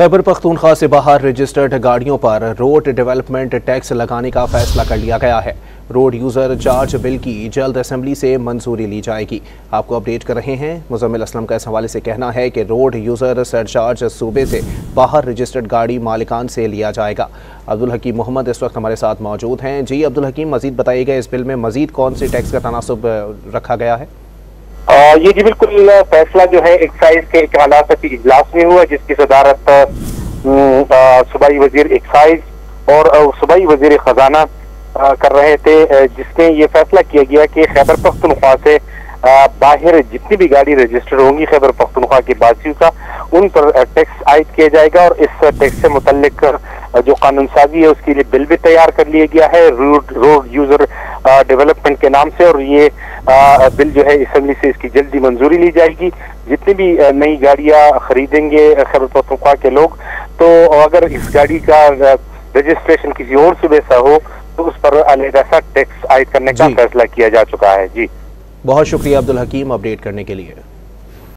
खैबर पख्तूनख्वा से बाहर रजिस्टर्ड गाड़ियों पर रोड डेवलपमेंट टैक्स लगाने का फैसला कर लिया गया है। रोड यूज़र चार्ज बिल की जल्द असेंबली से मंजूरी ली जाएगी। आपको अपडेट कर रहे हैं मुजम्मिल असलम का। इस हवाले से कहना है कि रोड यूज़र सरचार्ज सूबे से बाहर रजिस्टर्ड गाड़ी मालिकान से लिया जाएगा। अब्दुल हकीम मोहम्मद इस वक्त हमारे साथ मौजूद हैं। जी अब्दुल हकीम, मजीद बताइएगा इस बिल में मजीद कौन से टैक्स का तनासुब रखा गया है? ये जी बिल्कुल फैसला जो है एक्साइज के एक हालाती इजलास में हुआ, जिसकी सदारत सूबाई वजीर एक्साइज और सूबाई वजीर खजाना कर रहे थे, जिसमें ये फैसला किया गया कि खैबर पख्तूनख्वा से बाहर जितनी भी गाड़ी रजिस्टर्ड होंगी खैबर पख्तूनख्वा की बासियों का, उन पर टैक्स आयद किया जाएगा। और इस टैक्स से मुतल्लिक जो कानून साजी है उसके लिए बिल भी तैयार कर लिया गया है रोड यूजर डेवलपमेंट के नाम से। और ये बिल जो है असेंबली से इसकी जल्दी मंजूरी ली जाएगी। जितनी भी नई गाड़ियां खरीदेंगे खैबर पख्तूनख्वा के लोग, तो अगर इस गाड़ी का रजिस्ट्रेशन किसी और सूबे से हो तो उस पर अलग सा टैक्स आयद करने का फैसला किया जा चुका है। जी बहुत शुक्रिया अब्दुल हकीम अपडेट करने के लिए।